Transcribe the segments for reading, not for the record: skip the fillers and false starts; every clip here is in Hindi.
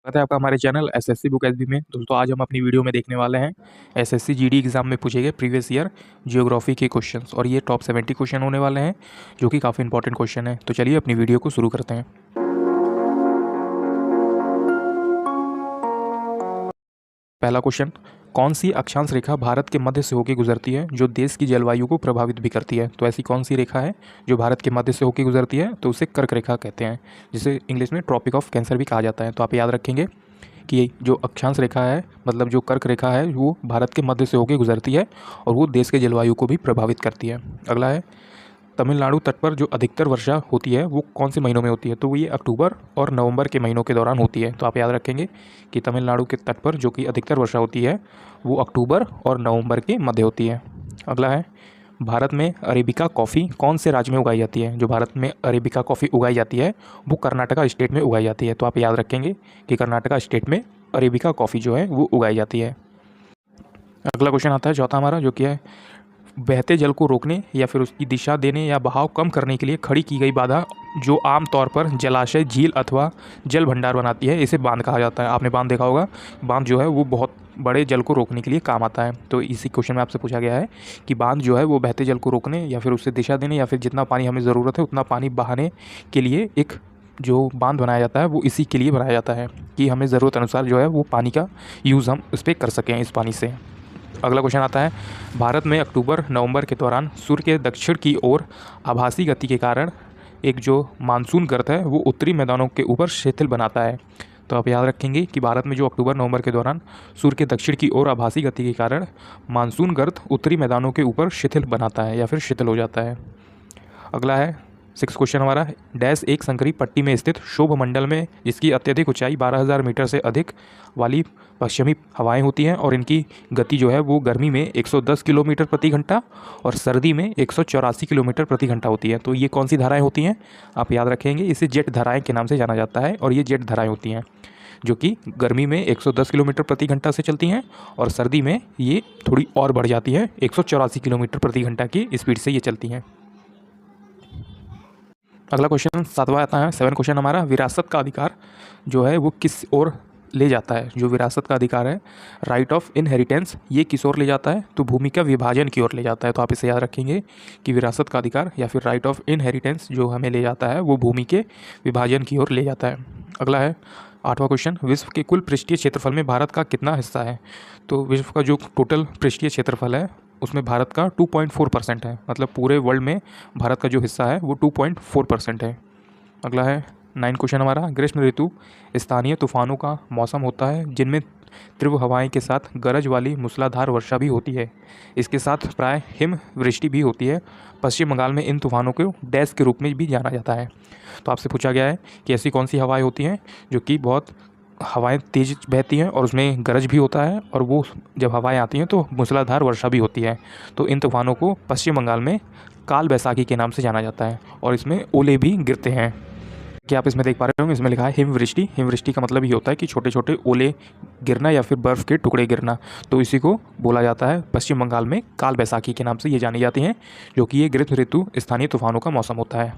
स्वागत है आपका हमारे चैनल एसएससी बुक एसबी में। दोस्तों आज हम अपनी वीडियो में देखने वाले हैं एसएससी जीडी एग्जाम में पूछे गए प्रीवियस ईयर जियोग्राफी के क्वेश्चंस, और ये टॉप 70 क्वेश्चन होने वाले हैं जो कि काफ़ी इंपॉर्टेंट क्वेश्चन है। तो चलिए अपनी वीडियो को शुरू करते हैं। पहला क्वेश्चन, कौन सी अक्षांश रेखा भारत के मध्य से होकर गुजरती है जो देश की जलवायु को प्रभावित भी करती है? तो ऐसी कौन सी रेखा है जो भारत के मध्य से होकर गुजरती है? तो उसे कर्क रेखा कहते हैं, जिसे इंग्लिश में ट्रॉपिक ऑफ कैंसर भी कहा जाता है। तो आप याद रखेंगे कि जो अक्षांश रेखा है, मतलब जो कर्क रेखा है, वो भारत के मध्य से होकर गुजरती है और वो देश के जलवायु को भी प्रभावित करती है। अगला है, तमिलनाडु तट पर जो अधिकतर वर्षा होती है वो कौन से महीनों में होती है? तो वो ये अक्टूबर और नवंबर के महीनों के दौरान होती है। तो आप याद रखेंगे कि तमिलनाडु के तट पर जो कि अधिकतर वर्षा होती है वो अक्टूबर और नवंबर के मध्य होती है। अगला है, भारत में अरेबिका कॉफ़ी कौन से राज्य में उगाई जाती है? जो भारत में अरेबिका कॉफ़ी उगाई जाती है वो कर्नाटका स्टेट में उगाई जाती है। तो आप याद रखेंगे कि कर्नाटका स्टेट में अरेबिका कॉफ़ी जो है वो उगाई जाती है। अगला क्वेश्चन आता है चौथा हमारा, जो कि है बहते जल को रोकने या फिर उसकी दिशा देने या बहाव कम करने के लिए खड़ी की गई बाधा जो आमतौर पर जलाशय, झील अथवा जल भंडार बनाती है, इसे बांध कहा जाता है। आपने बांध देखा होगा, बांध जो है वो बहुत बड़े जल को रोकने के लिए काम आता है। तो इसी क्वेश्चन में आपसे पूछा गया है कि बांध जो है वो बहते जल को रोकने या फिर उससे दिशा देने या फिर जितना पानी हमें ज़रूरत है उतना पानी बहाने के लिए एक जो बांध बनाया जाता है वो इसी के लिए बनाया जाता है कि हमें ज़रूरत अनुसार जो है वो पानी का यूज़ हम उस पर कर सकें इस पानी से। अगला क्वेश्चन आता है, भारत में अक्टूबर नवंबर के दौरान सूर्य के दक्षिण की ओर आभासी गति के कारण एक जो मानसून गर्त है वो उत्तरी मैदानों के ऊपर शिथिल बनाता है। तो आप याद रखेंगे कि भारत में जो अक्टूबर नवंबर के दौरान सूर्य के दक्षिण की ओर आभासी गति के कारण मानसून गर्त उत्तरी मैदानों के ऊपर शिथिल बनाता है या फिर शिथिल हो जाता है। अगला है 6 क्वेश्चन हमारा, डैश एक संकरी पट्टी में स्थित शोभ मंडल में जिसकी अत्यधिक ऊंचाई 12,000 मीटर से अधिक वाली पश्चिमी हवाएं होती हैं और इनकी गति जो है वो गर्मी में 110 किलोमीटर प्रति घंटा और सर्दी में 184 किलोमीटर प्रति घंटा होती है। तो ये कौन सी धाराएं होती हैं? आप याद रखेंगे, इसे जेट धाराएं के नाम से जाना जाता है और ये जेट धाराएं होती हैं जो कि गर्मी में 110 किलोमीटर प्रति घंटा से चलती हैं और सर्दी में ये थोड़ी और बढ़ जाती है, 184 किलोमीटर प्रति घंटा की स्पीड से ये चलती हैं। अगला क्वेश्चन 7वां आता है 7 क्वेश्चन हमारा, विरासत का अधिकार जो है वो किस ओर ले जाता है? जो विरासत का अधिकार है, राइट ऑफ इनहेरिटेंस, ये किस ओर ले जाता है? तो भूमि का विभाजन की ओर ले जाता है। तो आप इसे याद रखेंगे कि विरासत का अधिकार या फिर राइट ऑफ इनहेरिटेंस जो हमें ले जाता है वो भूमि के विभाजन की ओर ले जाता है। अगला है 8वां क्वेश्चन, विश्व के कुल पृष्ठीय क्षेत्रफल में भारत का कितना हिस्सा है? तो विश्व का जो टोटल पृष्ठीय क्षेत्रफल है उसमें भारत का 2.4% है, मतलब पूरे वर्ल्ड में भारत का जो हिस्सा है वो 2.4% है। अगला है 9 क्वेश्चन हमारा, ग्रीष्म ऋतु स्थानीय तूफानों का मौसम होता है जिनमें तीव्र हवाएं के साथ गरज वाली मूसलाधार वर्षा भी होती है। इसके साथ प्राय हिम वृष्टि भी होती है। पश्चिम बंगाल में इन तूफानों को डैश के रूप में भी जाना जाता है। तो आपसे पूछा गया है कि ऐसी कौन सी हवाएं होती हैं जो कि बहुत हवाएं तेज बहती हैं और उसमें गरज भी होता है और वो जब हवाएं आती हैं तो मूसलाधार वर्षा भी होती है। तो इन तूफानों को पश्चिम बंगाल में काल बैसाखी के नाम से जाना जाता है और इसमें ओले भी गिरते हैं। क्या आप इसमें देख पा रहे होंगे, इसमें लिखा है हिमवृष्टि। हिमवृष्टि का मतलब ये होता है कि छोटे छोटे ओले गिरना या फिर बर्फ़ के टुकड़े गिरना। तो इसी को बोला जाता है, पश्चिम बंगाल में काल बैसाखी के नाम से ये जानी जाती हैं, जो कि ये ग्रीष्म ऋतु स्थानीय तूफानों का मौसम होता है।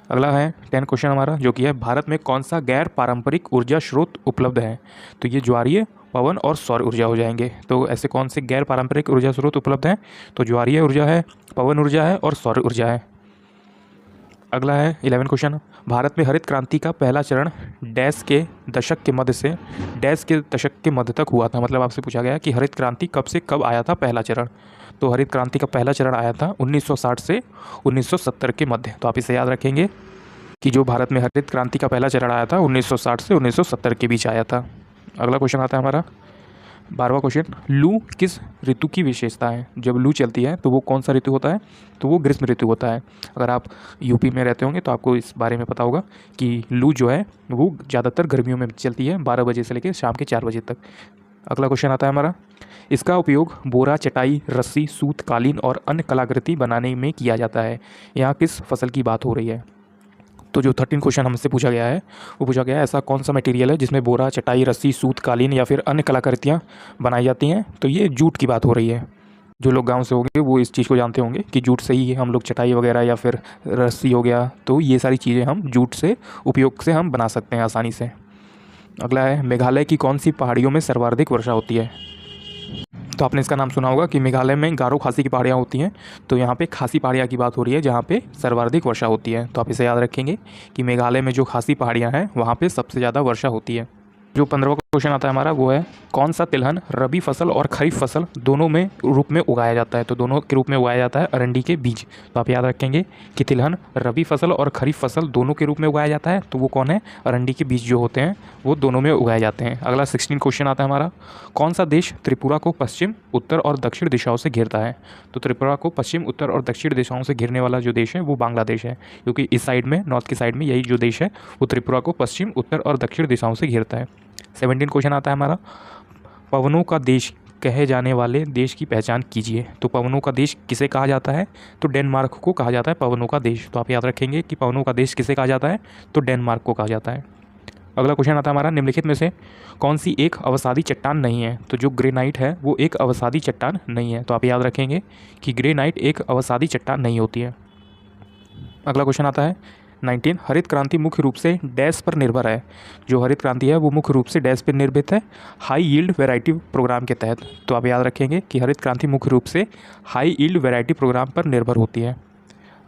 अगला है 10 क्वेश्चन हमारा, जो कि है भारत में कौन सा गैर पारंपरिक ऊर्जा स्रोत उपलब्ध है? तो ये ज्वारीय, पवन और सौर ऊर्जा हो जाएंगे। तो ऐसे कौन से गैर पारंपरिक ऊर्जा स्रोत उपलब्ध हैं? तो ज्वारीय ऊर्जा है, पवन ऊर्जा है और सौर ऊर्जा है। अगला है 11 क्वेश्चन, भारत में हरित क्रांति का पहला चरण डैश के दशक के मध्य से डैश के दशक के मध्य तक हुआ था। मतलब आपसे पूछा गया कि हरित क्रांति कब से कब आया था पहला चरण? तो हरित क्रांति का पहला चरण आया था 1960 से 1970 के मध्य। तो आप इसे याद रखेंगे कि जो भारत में हरित क्रांति का पहला चरण आया था 1960 से 1970 के बीच आया था। अगला क्वेश्चन आता है हमारा 12वां क्वेश्चन, लू किस ऋतु की विशेषता है? जब लू चलती है तो वो कौन सा ऋतु होता है? तो वो ग्रीष्म ऋतु होता है। अगर आप यूपी में रहते होंगे तो आपको इस बारे में पता होगा कि लू जो है वो ज़्यादातर गर्मियों में चलती है, 12 बजे से लेकर शाम के 4 बजे तक। अगला क्वेश्चन आता है हमारा, इसका उपयोग बोरा, चटाई, रस्सी, सूत, कालीन और अन्य कलाकृति बनाने में किया जाता है। यहाँ किस फसल की बात हो रही है? तो जो 13 क्वेश्चन हमसे पूछा गया है वो पूछा गया है ऐसा कौन सा मटेरियल है जिसमें बोरा, चटाई, रस्सी, सूत, कालीन या फिर अन्य कलाकृतियाँ बनाई जाती हैं? तो ये जूट की बात हो रही है। जो लोग गांव से होंगे वो इस चीज़ को जानते होंगे कि जूट से ही हम लोग चटाई वगैरह या फिर रस्सी हो गया, तो ये सारी चीज़ें हम जूट से उपयोग से हम बना सकते हैं आसानी से। अगला है मेघालय की कौन सी पहाड़ियों में सर्वाधिक वर्षा होती है। तो आपने इसका नाम सुना होगा कि मेघालय में गारो खासी की पहाड़ियाँ होती हैं। तो यहाँ पे खासी पहाड़ियाँ की बात हो रही है जहाँ पे सर्वाधिक वर्षा होती है। तो आप इसे याद रखेंगे कि मेघालय में जो खासी पहाड़ियाँ हैं वहाँ पे सबसे ज़्यादा वर्षा होती है। जो 15वां क्वेश्चन आता है हमारा वो है कौन सा तिलहन रबी फसल और खरीफ फसल दोनों में रूप में उगाया जाता है। तो दोनों के रूप में उगाया जाता है अरंडी के बीज। तो आप याद रखेंगे कि तिलहन रबी फसल और खरीफ फसल दोनों के रूप में उगाया जाता है। तो वो कौन है, अरंडी के बीज जो होते हैं वो दोनों में उगाए जाते हैं। अगला 16 क्वेश्चन आता है हमारा कौन सा देश त्रिपुरा को पश्चिम उत्तर और दक्षिण दिशाओं से घेरता है। तो त्रिपुरा को पश्चिम उत्तर और दक्षिण दिशाओं से घेरने वाला जो देश है वो बांग्लादेश है, क्योंकि इस साइड में नॉर्थ की साइड में यही जो देश है वो त्रिपुरा को पश्चिम उत्तर और दक्षिण दिशाओं से घेरता है। 17 क्वेश्चन आता है हमारा पवनों का देश कहे जाने वाले देश की पहचान कीजिए। तो पवनों का देश किसे कहा जाता है, तो डेनमार्क को कहा जाता है पवनों का देश। तो आप याद रखेंगे कि पवनों का देश किसे कहा जाता है, तो डेनमार्क को कहा जाता है। अगला क्वेश्चन आता है हमारा निम्नलिखित में से कौन सी एक अवसादी चट्टान नहीं है। तो जो ग्रेनाइट है वो एक अवसादी चट्टान नहीं है। तो आप याद रखेंगे कि ग्रेनाइट एक अवसादी चट्टान नहीं होती है। अगला क्वेश्चन आता है 19 हरित क्रांति मुख्य रूप से डैश पर निर्भर है। जो हरित क्रांति है वो मुख्य रूप से डैश पर निर्भर है, हाई यील्ड वैरायटी प्रोग्राम के तहत। तो आप याद रखेंगे कि हरित क्रांति मुख्य रूप से हाई यील्ड वैरायटी प्रोग्राम पर निर्भर होती है।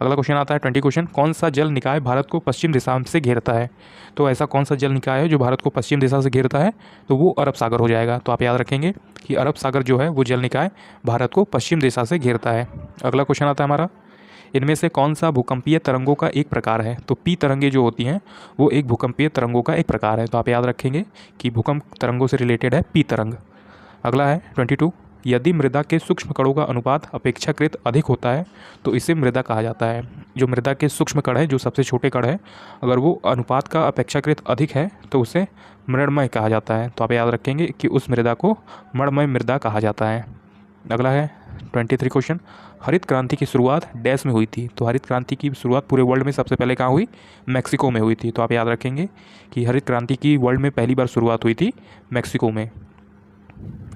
अगला क्वेश्चन आता है 20 क्वेश्चन कौन सा जल निकाय भारत को पश्चिम दिशा से घेरता है। तो ऐसा कौन सा जल निकाय है जो भारत को पश्चिम दिशा से घेरता है, तो वो अरब सागर हो जाएगा। तो आप याद रखेंगे कि अरब सागर जो है वो जल निकाय भारत को पश्चिम दिशा से घेरता है। अगला क्वेश्चन आता है हमारा इनमें से कौन सा भूकंपीय तरंगों का एक प्रकार है। तो पी तरंगे जो होती हैं वो एक भूकंपीय तरंगों का एक प्रकार है। तो आप याद रखेंगे कि भूकंप तरंगों से रिलेटेड है पी तरंग। अगला है 22 यदि मृदा के सूक्ष्म कणों का अनुपात अपेक्षाकृत अधिक होता है तो इसे मृदा कहा जाता है। जो मृदा के सूक्ष्म कण है, जो सबसे छोटे कण है, अगर वो अनुपात का अपेक्षाकृत अधिक है तो उसे मृणमय कहा जाता है। तो आप याद रखेंगे कि उस मृदा को मृणमय मृदा कहा जाता है। अगला है 23 क्वेश्चन हरित क्रांति की शुरुआत डैश में हुई थी। तो हरित क्रांति की शुरुआत पूरे वर्ल्ड में सबसे पहले कहाँ हुई, मैक्सिको में हुई थी। तो आप याद रखेंगे कि हरित क्रांति की वर्ल्ड में पहली बार शुरुआत हुई थी मैक्सिको में।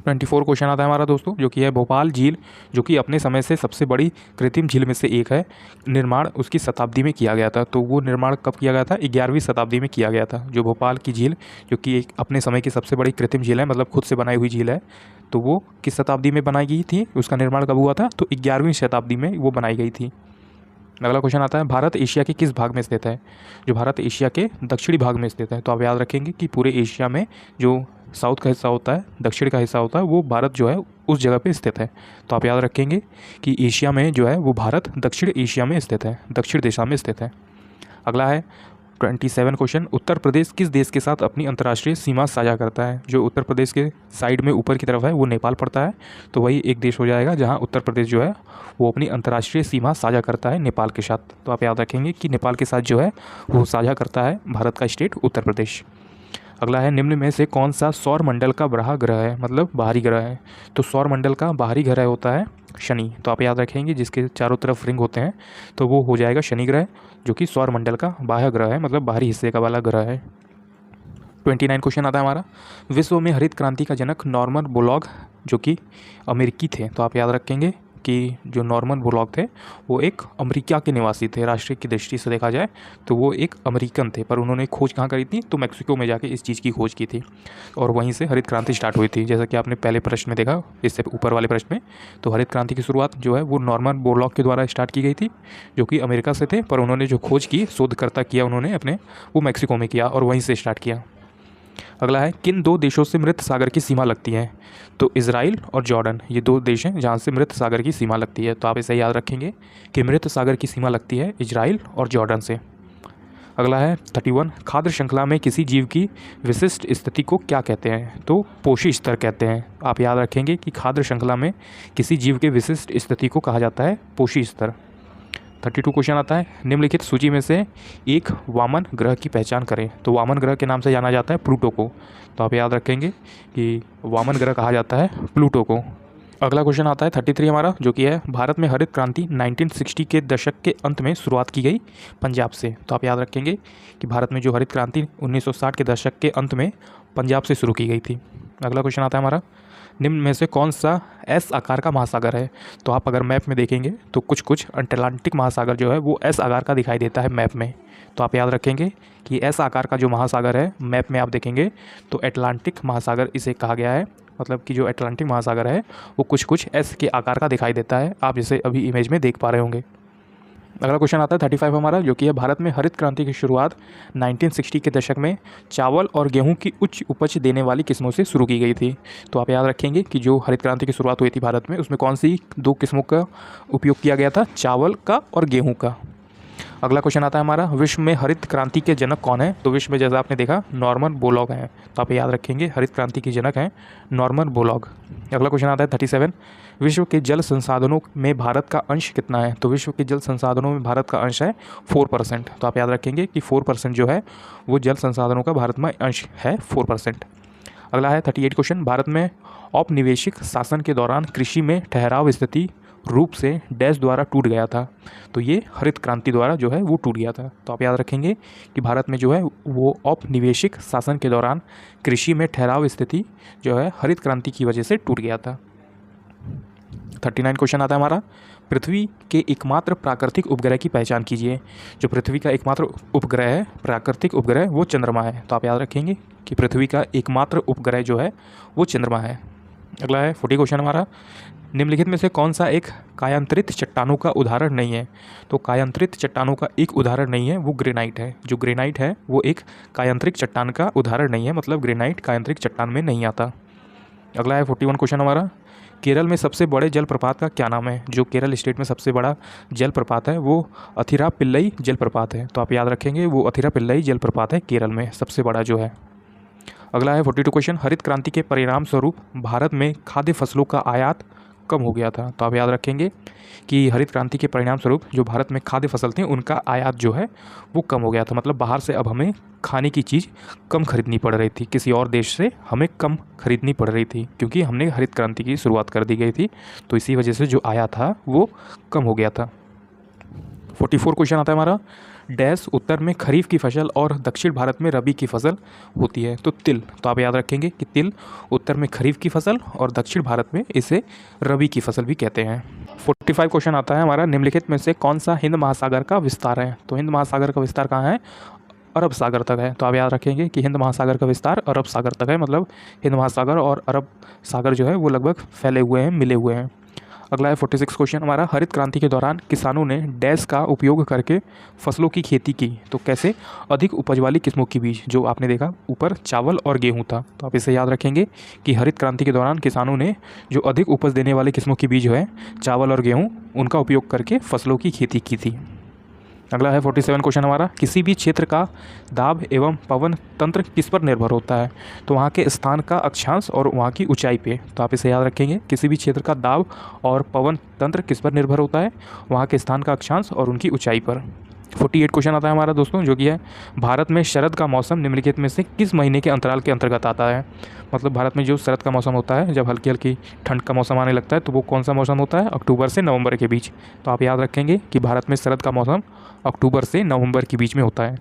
24 क्वेश्चन आता है हमारा दोस्तों, जो कि है भोपाल झील, जो कि अपने समय से सबसे बड़ी कृत्रिम झील में से एक है। निर्माण उसकी शताब्दी में किया गया था। तो वो निर्माण कब किया गया था, 11वीं शताब्दी में किया गया था। जो भोपाल की झील, जो कि एक अपने समय की सबसे बड़ी कृत्रिम झील है, मतलब खुद से बनाई हुई झील है, तो वो किस शताब्दी में बनाई गई थी, उसका निर्माण कब हुआ था, तो 11वीं शताब्दी में वो बनाई गई थी। अगला क्वेश्चन आता है भारत एशिया के किस भाग में स्थित है। जो भारत एशिया के दक्षिणी भाग में स्थित है। तो आप याद रखेंगे कि पूरे एशिया में जो साउथ का हिस्सा होता है, दक्षिण का हिस्सा होता है, वो भारत जो है उस जगह पे स्थित है। तो आप याद रखेंगे कि एशिया में जो है वो भारत दक्षिण एशिया में स्थित है, दक्षिण दिशा में स्थित है। अगला है 27 क्वेश्चन उत्तर प्रदेश किस देश के साथ अपनी अंतर्राष्ट्रीय सीमा साझा करता है। जो उत्तर प्रदेश के साइड में ऊपर की तरफ है वो नेपाल पड़ता है। तो वही एक देश हो जाएगा जहां उत्तर प्रदेश जो है वो अपनी अंतर्राष्ट्रीय सीमा साझा करता है नेपाल के साथ। तो आप याद रखेंगे कि नेपाल के साथ जो है वो साझा करता है भारत का स्टेट उत्तर प्रदेश। अगला है निम्न में से कौन सा सौर मंडल का बड़ा ग्रह है, मतलब बाहरी ग्रह है। तो सौर मंडल का बाहरी ग्रह होता है शनि। तो आप याद रखेंगे जिसके चारों तरफ रिंग होते हैं तो वो हो जाएगा शनि ग्रह, जो कि सौर मंडल का बाह्य ग्रह है, मतलब बाहरी हिस्से का वाला ग्रह है। 29 क्वेश्चन आता है हमारा विश्व में हरित क्रांति का जनक नॉर्मन बोरलॉग, जो कि अमेरिकी थे। तो आप याद रखेंगे कि जो नॉर्मन बोरलॉग थे वो एक अमेरिका के निवासी थे। राष्ट्रीय की दृष्टि से देखा जाए तो वो एक अमेरिकन थे, पर उन्होंने खोज कहाँ करी थी, तो मैक्सिको में जाके इस चीज़ की खोज की थी और वहीं से हरित क्रांति स्टार्ट हुई थी। जैसा कि आपने पहले प्रश्न में देखा, इससे ऊपर वाले प्रश्न में, तो हरित क्रांति की शुरुआत जो है वो नॉर्मन बोरलॉग के द्वारा स्टार्ट की गई थी, जो कि अमेरिका से थे, पर उन्होंने जो खोज की, शोधकर्ता किया उन्होंने अपने, वो मैक्सिको में किया और वहीं से स्टार्ट किया। अगला है किन दो देशों से मृत सागर की सीमा लगती है। तो इजराइल और जॉर्डन, ये दो देश हैं जहाँ से मृत सागर की सीमा लगती है। तो आप इसे याद रखेंगे कि मृत सागर की सीमा लगती है इजराइल और जॉर्डन से। अगला है 31 खाद्य श्रृंखला में किसी जीव की विशिष्ट स्थिति को क्या कहते हैं। तो पोषी स्तर कहते हैं। आप याद रखेंगे कि खाद्य श्रृंखला में किसी जीव के विशिष्ट स्थिति को कहा जाता है पोषी स्तर। 32 क्वेश्चन आता है निम्नलिखित सूची में से एक वामन ग्रह की पहचान करें। तो वामन ग्रह के नाम से जाना जाता है प्लूटो को। तो आप याद रखेंगे कि वामन ग्रह कहा जाता है प्लूटो को। अगला क्वेश्चन आता है 33 हमारा, जो कि है भारत में हरित क्रांति 1960 के दशक के अंत में शुरुआत की गई पंजाब से। तो आप याद रखेंगे कि भारत में जो हरित क्रांति 1960 के दशक के अंत में पंजाब से शुरू की गई थी। अगला क्वेश्चन आता है हमारा, निम्न में से कौन सा एस आकार का महासागर है। तो आप अगर मैप में देखेंगे तो कुछ कुछ अटलांटिक महासागर जो है वो एस आकार का दिखाई देता है मैप में। तो आप याद रखेंगे कि एस आकार का जो महासागर है मैप में आप देखेंगे तो अटलांटिक महासागर इसे कहा गया है। मतलब कि जो अटलांटिक महासागर है वो कुछ कुछ एस के आकार का दिखाई देता है, आप इसे अभी इमेज में देख पा रहे होंगे। अगला क्वेश्चन आता है 35 हमारा, जो कि है भारत में हरित क्रांति की शुरुआत 1960 के दशक में चावल और गेहूं की उच्च उपज देने वाली किस्मों से शुरू की गई थी। तो आप याद रखेंगे कि जो हरित क्रांति की शुरुआत हुई थी भारत में उसमें कौन सी 2 किस्मों का उपयोग किया गया था, चावल का और गेहूँ का। अगला क्वेश्चन आता है हमारा, विश्व में हरित क्रांति के जनक कौन है। तो विश्व में जैसा आपने देखा नॉर्मन बोरलॉग हैं, तो आप याद रखेंगे हरित क्रांति के जनक हैं नॉर्मन बोरलॉग। अगला क्वेश्चन आता है 37, विश्व के जल संसाधनों में भारत का अंश कितना है। तो विश्व के जल संसाधनों में भारत का अंश है 4%। तो आप याद रखेंगे कि 4% जो है वो जल संसाधनों का भारत में अंश है 4%। अगला है 38 क्वेश्चन, भारत में औपनिवेशिक शासन के दौरान कृषि में ठहराव स्थिति रूप से डैश द्वारा टूट गया था। तो ये हरित क्रांति द्वारा जो है वो टूट गया था। तो आप याद रखेंगे कि भारत में जो है वो औपनिवेशिक शासन के दौरान कृषि में ठहराव स्थिति जो है हरित क्रांति की वजह से टूट गया था। 39 क्वेश्चन आता है हमारा, पृथ्वी के एकमात्र प्राकृतिक उपग्रह की पहचान कीजिए। जो पृथ्वी का एकमात्र उपग्रह है, प्राकृतिक उपग्रह, वो चंद्रमा है। तो आप याद रखेंगे कि पृथ्वी का एकमात्र उपग्रह जो है वो चंद्रमा है। अगला है 40 क्वेश्चन हमारा, निम्नलिखित में से कौन सा एक कायांतरित चट्टानों का उदाहरण नहीं है। तो कायांतरित चट्टानों का एक उदाहरण नहीं है वो ग्रेनाइट है। जो ग्रेनाइट है वो एक कायांतरिक चट्टान का उदाहरण नहीं है, मतलब ग्रेनाइट कायांतरिक चट्टान में नहीं आता। अगला है 41 क्वेश्चन हमारा, केरल में सबसे बड़े जलप्रपात का क्या नाम है। जो केरल स्टेट में सबसे बड़ा जलप्रपात है वो अथिरापिल्लई जलप्रपात है। तो आप याद रखेंगे वो अथिरापिल्लई जलप्रपात है केरल में सबसे बड़ा जो है। अगला है 42 क्वेश्चन, हरित क्रांति के परिणाम स्वरूप भारत में खाद्य फसलों का आयात कम हो गया था। तो आप याद रखेंगे कि हरित क्रांति के परिणाम स्वरूप जो भारत में खाद्य फसल थे उनका आयात जो है वो कम हो गया था। मतलब बाहर से अब हमें खाने की चीज़ कम खरीदनी पड़ रही थी, किसी और देश से हमें कम खरीदनी पड़ रही थी क्योंकि हमने हरित क्रांति की शुरुआत कर दी गई थी। तो इसी वजह से जो आयात था वो कम हो गया था। 44 क्वेश्चन आता है हमारा, डैश उत्तर में खरीफ की फसल और दक्षिण भारत में रबी की फसल होती है। तो तिल। तो आप याद रखेंगे कि तिल उत्तर में खरीफ की फसल और दक्षिण भारत में इसे रबी की फसल भी कहते हैं। 45 क्वेश्चन आता है हमारा, निम्नलिखित में से कौन सा हिंद महासागर का विस्तार है। तो हिंद महासागर का विस्तार कहाँ है, अरब सागर तक है। तो आप याद रखेंगे कि हिंद महासागर का विस्तार अरब सागर तक है, मतलब हिंद महासागर और अरब सागर जो है वो लगभग फैले हुए हैं, मिले हुए हैं। अगला है 46 क्वेश्चन हमारा, हरित क्रांति के दौरान किसानों ने डैश का उपयोग करके फसलों की खेती की। तो कैसे, अधिक उपज वाली किस्मों के बीज, जो आपने देखा ऊपर चावल और गेहूं था। तो आप इसे याद रखेंगे कि हरित क्रांति के दौरान किसानों ने जो अधिक उपज देने वाले किस्मों के बीज है चावल और गेहूँ, उनका उपयोग करके फसलों की खेती की थी। अगला है 47 क्वेश्चन हमारा, किसी भी क्षेत्र का दाब एवं पवन तंत्र किस पर निर्भर होता है। तो वहाँ के स्थान का अक्षांश और वहाँ की ऊंचाई पे। तो आप इसे याद रखेंगे, किसी भी क्षेत्र का दाब और पवन तंत्र किस पर निर्भर होता है, वहाँ के स्थान का अक्षांश और उनकी ऊंचाई पर। 48 क्वेश्चन आता है हमारा दोस्तों, जो कि है भारत में शरद का मौसम निम्नलिखित में से किस महीने के अंतराल के अंतर्गत आता है। मतलब भारत में जो शरद का मौसम होता है, जब हल्की हल्की ठंड का मौसम आने लगता है, तो वो कौन सा मौसम होता है, अक्टूबर से नवंबर के बीच। तो आप याद रखेंगे कि भारत में शरद का मौसम अक्टूबर से नवंबर के बीच में होता है।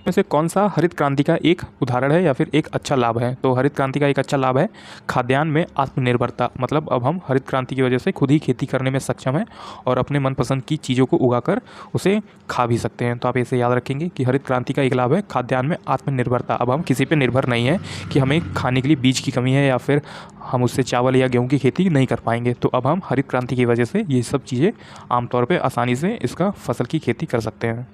में से कौन सा हरित क्रांति का एक उदाहरण है या फिर एक अच्छा लाभ है। तो हरित क्रांति का एक अच्छा लाभ है खाद्यान्न में आत्मनिर्भरता। मतलब अब हम हरित क्रांति की वजह से खुद ही खेती करने में सक्षम हैं और अपने मनपसंद की चीज़ों को उगाकर उसे खा भी सकते हैं। तो आप इसे याद रखेंगे कि हरित क्रांति का एक लाभ है खाद्यान्न में आत्मनिर्भरता। अब हम किसी पर निर्भर नहीं है कि हमें खाने के लिए बीज की कमी है या फिर हम उससे चावल या गेहूँ की खेती नहीं कर पाएंगे। तो अब हम हरित क्रांति की वजह से ये सब चीज़ें आमतौर पर आसानी से इसका फसल की खेती कर सकते हैं।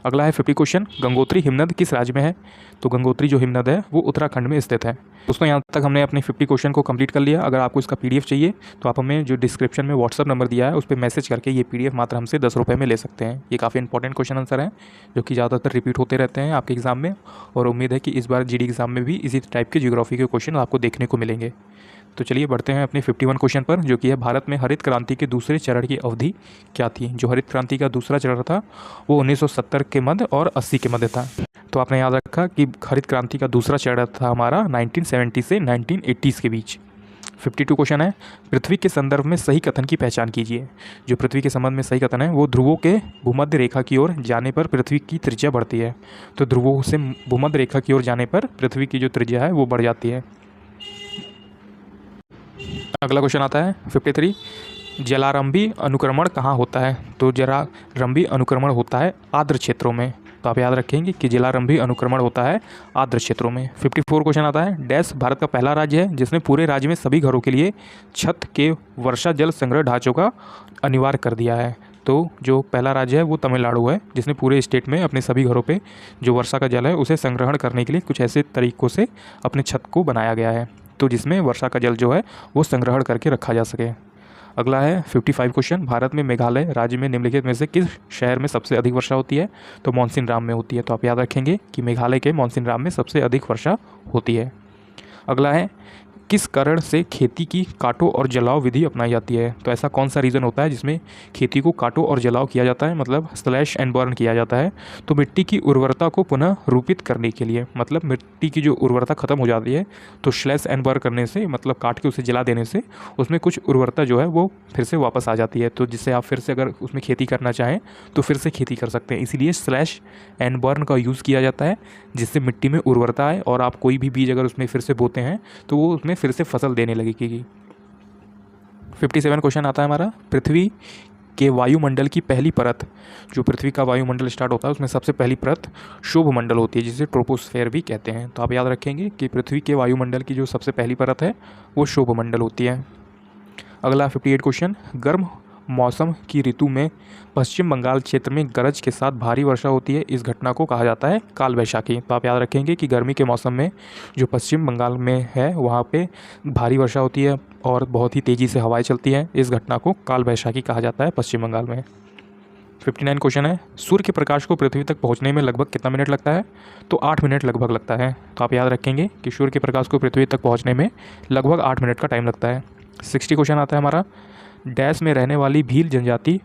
अगला है 50 क्वेश्चन, गंगोत्री हिमनद किस राज्य में है। तो गंगोत्री जो हिमनद है वो उत्तराखंड में स्थित है। दोस्तों यहाँ तक हमने अपने 50 क्वेश्चन को कंप्लीट कर लिया। अगर आपको इसका PDF चाहिए तो आप हमें जो डिस्क्रिप्शन में व्हाट्सअप नंबर दिया है उस पर मैसेज करके ये PDF मात्र हमसे 10 रुपये में ले सकते हैं। ये काफ़ी इंपॉर्टेंट क्वेश्चन आंसर हैं जो कि ज़्यादातर रिपीट होते रहते हैं आपके एग्जाम में, और उम्मीद है कि इस बार GD एग्जाम में भी इसी टाइप के ज्योग्राफी के क्वेश्चन आपको देखने को मिलेंगे। तो चलिए बढ़ते हैं अपने 51 क्वेश्चन पर, जो कि है भारत में हरित क्रांति के दूसरे चरण की अवधि क्या थी। जो हरित क्रांति का दूसरा चरण था वो 1970 के मध्य और 80 के मध्य था। तो आपने याद रखा कि हरित क्रांति का दूसरा चरण था हमारा 1970 से 1980 के बीच। 52 क्वेश्चन है, पृथ्वी के संदर्भ में सही कथन की पहचान कीजिए। जो पृथ्वी के संबंध में सही कथन है वो ध्रुवों के भूमध्य रेखा की ओर जाने पर पृथ्वी की त्रिज्या बढ़ती है। तो ध्रुवों से भूमध्य रेखा की ओर जाने पर पृथ्वी की जो त्रिज्या है वो बढ़ जाती है। अगला क्वेश्चन आता है 53, जलारंभी अनुक्रमण कहाँ होता है? तो जलारंभी अनुक्रमण होता है आर्द्र क्षेत्रों में। तो आप याद रखेंगे कि जलारंभी अनुक्रमण होता है आर्द्र क्षेत्रों में। 54 क्वेश्चन आता है, डैश भारत का पहला राज्य है जिसने पूरे राज्य में सभी घरों के लिए छत के वर्षा जल संग्रह ढांचों का अनिवार्य कर दिया है? तो जो पहला राज्य है वो तमिलनाडु है, जिसने पूरे स्टेट में अपने सभी घरों पे जो वर्षा का जल है उसे संग्रहण करने के लिए कुछ ऐसे तरीक़ों से अपने छत को बनाया गया है, तो जिसमें वर्षा का जल जो है वो संग्रहण करके रखा जा सके। अगला है 55 क्वेश्चन, भारत में मेघालय राज्य में निम्नलिखित में से किस शहर में सबसे अधिक वर्षा होती है? तो मॉन्सिनराम में होती है। तो आप याद रखेंगे कि मेघालय के मॉन्सिनराम में सबसे अधिक वर्षा होती है। अगला है, किस कारण से खेती की काटो और जलाओ विधि अपनाई जाती है? तो ऐसा कौन सा रीज़न होता है जिसमें खेती को काटो और जलाओ किया जाता है, मतलब स्लैश एंड बर्न किया जाता है? तो मिट्टी की उर्वरता को पुनः रूपित करने के लिए, मतलब मिट्टी की जो उर्वरता ख़त्म हो जाती है तो स्लैश एंड बर्न करने से, मतलब काट के उसे जला देने से उसमें कुछ उर्वरता जो है वो फिर से वापस आ जाती है, तो जिससे आप फिर से अगर उसमें खेती करना चाहें तो फिर से खेती कर सकते हैं। इसीलिए स्लैश एंड बर्न का यूज़ किया जाता है, जिससे मिट्टी में उर्वरता आए और आप कोई भी बीज अगर उसमें फिर से बोते हैं तो वो उसमें फिर से फसल देने लगेगी। 57 क्वेश्चन आता है हमारा, पृथ्वी के वायुमंडल की पहली परत, जो पृथ्वी का वायुमंडल स्टार्ट होता है उसमें सबसे पहली परत शुभ मंडल होती है, जिसे ट्रोपोस्फेयर भी कहते हैं। तो आप याद रखेंगे कि पृथ्वी के वायुमंडल की जो सबसे पहली परत है वो शुभ मंडल होती है। अगला 58 क्वेश्चन, गर्म मौसम की ऋतु में पश्चिम बंगाल क्षेत्र में गरज के साथ भारी वर्षा होती है, इस घटना को कहा जाता है काल वैशाखी। तो आप याद रखेंगे कि गर्मी के मौसम में जो पश्चिम बंगाल में है वहाँ पे भारी वर्षा होती है और बहुत ही तेज़ी से हवाएं चलती हैं, इस घटना को काल वैशाखी कहा जाता है पश्चिम बंगाल में। 59 क्वेश्चन है, सूर्य के प्रकाश को पृथ्वी तक पहुँचने में लगभग कितना मिनट लगता है? तो 8 मिनट लगभग लगता है। तो आप याद रखेंगे कि सूर्य के प्रकाश को पृथ्वी तक पहुँचने में लगभग 8 मिनट का टाइम लगता है। 60 क्वेश्चन आता है हमारा, डैश में रहने वाली भील जनजाति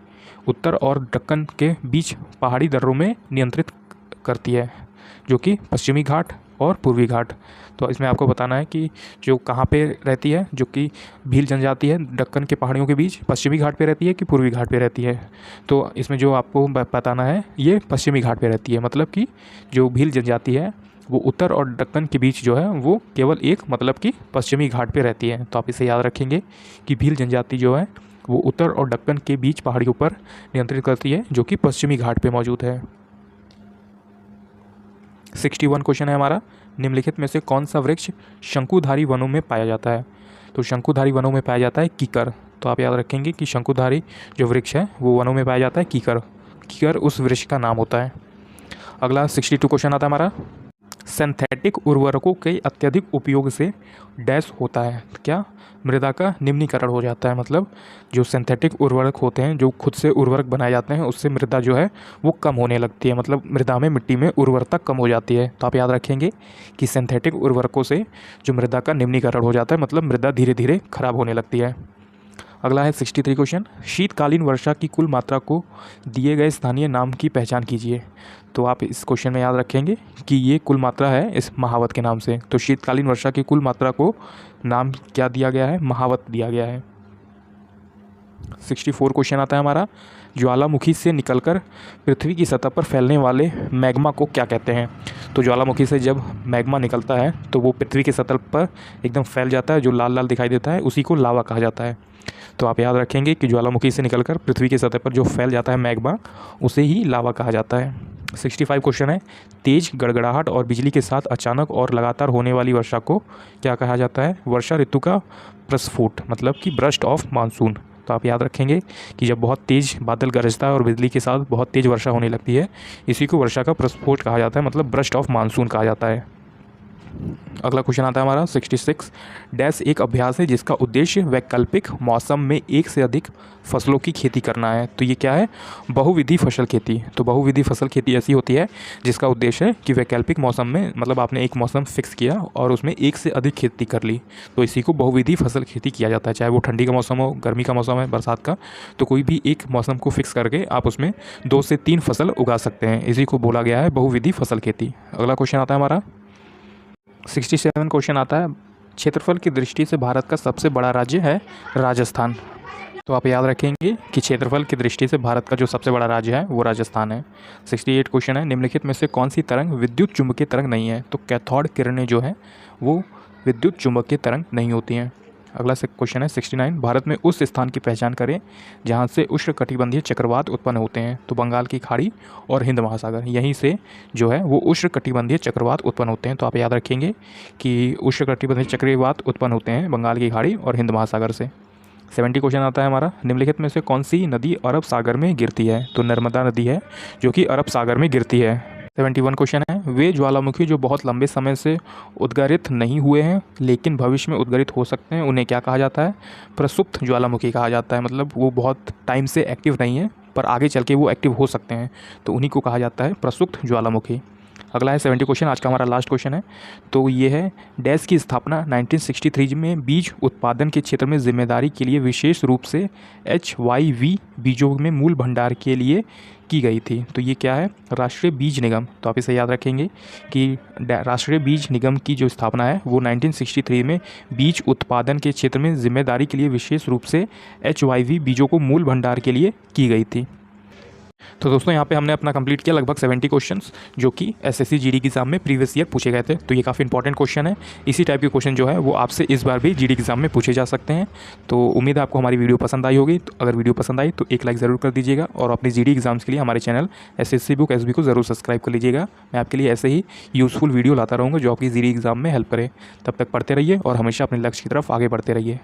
उत्तर और दक्कन के बीच पहाड़ी दर्रों में नियंत्रित करती है, जो कि पश्चिमी घाट और पूर्वी घाट। तो इसमें आपको बताना है कि जो कहाँ पे रहती है, जो कि भील जनजाति है दक्कन के पहाड़ियों के बीच पश्चिमी घाट पे रहती है कि पूर्वी घाट पे रहती है। तो इसमें जो आपको बताना है ये पश्चिमी घाट पे रहती है, मतलब कि जो भील जनजाति है वो उत्तर और दक्कन के बीच जो है वो केवल एक, मतलब कि पश्चिमी घाट पे रहती है। तो आप इसे याद रखेंगे कि भील जनजाति जो है वो उत्तर और दक्कन के बीच पहाड़ियों पर नियंत्रित करती है, जो कि पश्चिमी घाट पे मौजूद है। 61 क्वेश्चन है हमारा, निम्नलिखित में से कौन सा वृक्ष शंकुधारी वनों में पाया जाता है? तो शंकुधारी वनों में पाया जाता है कीकर। तो आप याद रखेंगे कि शंकुधारी जो वृक्ष है वो वनों में पाया जाता है कीकर। कीकर उस वृक्ष का नाम होता है। अगला 62 क्वेश्चन आता है हमारा, सिंथेटिक उर्वरकों के अत्यधिक उपयोग से डैश होता है? क्या मृदा का निम्नीकरण हो जाता है, मतलब जो सिंथेटिक उर्वरक होते हैं जो खुद से उर्वरक बनाए जाते हैं उससे मृदा जो है वो कम होने लगती है, मतलब मृदा में मिट्टी में उर्वरता कम हो जाती है। तो आप याद रखेंगे कि सिंथेटिक उर्वरकों से जो मृदा का निम्नीकरण हो जाता है, मतलब मृदा धीरे धीरे खराब होने लगती है। अगला है 63 क्वेश्चन, शीतकालीन वर्षा की कुल मात्रा को दिए गए स्थानीय नाम की पहचान कीजिए। तो आप इस क्वेश्चन में याद रखेंगे कि ये कुल मात्रा है इस महावत के नाम से। तो शीतकालीन वर्षा की कुल मात्रा को नाम क्या दिया गया है? महावत दिया गया है। 64 क्वेश्चन आता है हमारा, ज्वालामुखी से निकलकर पृथ्वी की सतह पर फैलने वाले मैग्मा को क्या कहते हैं? तो ज्वालामुखी से जब मैग्मा निकलता है तो वो पृथ्वी की सतह पर एकदम फैल जाता है, जो लाल लाल दिखाई देता है उसी को लावा कहा जाता है। तो आप याद रखेंगे कि ज्वालामुखी से निकलकर पृथ्वी की सतह पर जो फैल जाता है मैग्मा उसे ही लावा कहा जाता है। 65 क्वेश्चन है, तेज गड़गड़ाहट और बिजली के साथ अचानक और लगातार होने वाली वर्षा को क्या कहा जाता है? वर्षा ऋतु का प्रस्फोट, मतलब कि ब्रस्ट ऑफ मानसून। तो आप याद रखेंगे कि जब बहुत तेज़ बादल गरजता है और बिजली के साथ बहुत तेज़ वर्षा होने लगती है, इसी को वर्षा का प्रस्फोट कहा जाता है, मतलब ब्रस्ट ऑफ मानसून कहा जाता है। अगला क्वेश्चन आता है हमारा 66, डैश एक अभ्यास है जिसका उद्देश्य वैकल्पिक मौसम में एक से अधिक फसलों की खेती करना है। तो ये क्या है? बहुविधि फसल खेती। तो बहुविधि फसल खेती ऐसी होती है जिसका उद्देश्य है कि वैकल्पिक मौसम में, मतलब आपने एक मौसम फिक्स किया और उसमें एक से अधिक खेती कर ली, तो इसी को बहुविधि फसल खेती किया जाता है। चाहे वो ठंडी का मौसम हो, गर्मी का मौसम है, बरसात का, तो कोई भी एक मौसम को फिक्स करके आप उसमें 2 से 3 फसल उगा सकते हैं, इसी को बोला गया है बहुविधि फसल खेती। अगला क्वेश्चन आता है हमारा 67 क्वेश्चन आता है, क्षेत्रफल की दृष्टि से भारत का सबसे बड़ा राज्य है राजस्थान। तो आप याद रखेंगे कि क्षेत्रफल की दृष्टि से भारत का जो सबसे बड़ा राज्य है वो राजस्थान है। 68 क्वेश्चन है, निम्नलिखित में से कौन सी तरंग विद्युत चुम्बकीय तरंग नहीं है? तो कैथोड किरणें जो है वो विद्युत चुम्बकीय तरंग नहीं होती हैं। अगला क्वेश्चन है 69, भारत में उस स्थान की पहचान करें जहाँ से उष्णकटिबंधीय चक्रवात उत्पन्न होते हैं। तो बंगाल की खाड़ी और हिंद महासागर, यहीं से जो है वो उष्णकटिबंधीय चक्रवात उत्पन्न होते हैं। तो आप याद रखेंगे कि उष्णकटिबंधीय चक्रवात उत्पन्न होते हैं बंगाल की खाड़ी और हिंद महासागर से। 70 क्वेश्चन आता है हमारा, निम्नलिखित में से कौन सी नदी अरब सागर में गिरती है। तो नर्मदा नदी है जो कि अरब सागर में गिरती है। 71 क्वेश्चन है, वे ज्वालामुखी जो बहुत लंबे समय से उद्गारित नहीं हुए हैं लेकिन भविष्य में उद्गारित हो सकते हैं, उन्हें क्या कहा जाता है। प्रसुप्त ज्वालामुखी कहा जाता है। मतलब वो बहुत टाइम से एक्टिव नहीं है पर आगे चल के वो एक्टिव हो सकते हैं, तो उन्हीं को कहा जाता है प्रसुप्त ज्वालामुखी। अगला है 70 क्वेश्चन, आज का हमारा लास्ट क्वेश्चन है। तो ये है, डैश की स्थापना 1963 में बीज उत्पादन के क्षेत्र में जिम्मेदारी के लिए विशेष रूप से HYV बीजों में मूल भंडार के लिए की गई थी। तो ये क्या है, राष्ट्रीय बीज निगम। तो आप इसे याद रखेंगे कि राष्ट्रीय बीज निगम की जो स्थापना है वो 1963 में बीज उत्पादन के क्षेत्र में जिम्मेदारी के लिए विशेष रूप से HYV बीजों को मूल भंडार के लिए की गई थी। तो दोस्तों यहाँ पे हमने अपना कंप्लीट किया लगभग 70 क्वेश्चंस जो कि एसएससी जीडी की एग्जाम में प्रीवियस ईयर पूछे गए थे। तो ये काफ़ी इंपॉर्टेंट क्वेश्चन है। इसी टाइप के क्वेश्चन जो है वो आपसे इस बार भी जीडी एग्जाम में पूछे जा सकते हैं। तो उम्मीद है आपको हमारी वीडियो पसंद आई होगी। तो अगर वीडियो पसंद आई तो एक लाइक ज़रूर कर दीजिएगा और अपनी जीडी एग्जाम्स के लिए हमारे चैनल एसएससी बुक एसबी को ज़रूर सब्सक्राइब कर लीजिएगा। मैं आपके लिए ऐसे ही यूज़फुल वीडियो लाता रहूँगा जो आपकी जीडी एग्जाम में हेल्प करे। तब तक पढ़ते रहिए और हमेशा अपने लक्ष्य की तरफ आगे बढ़ते रहिए।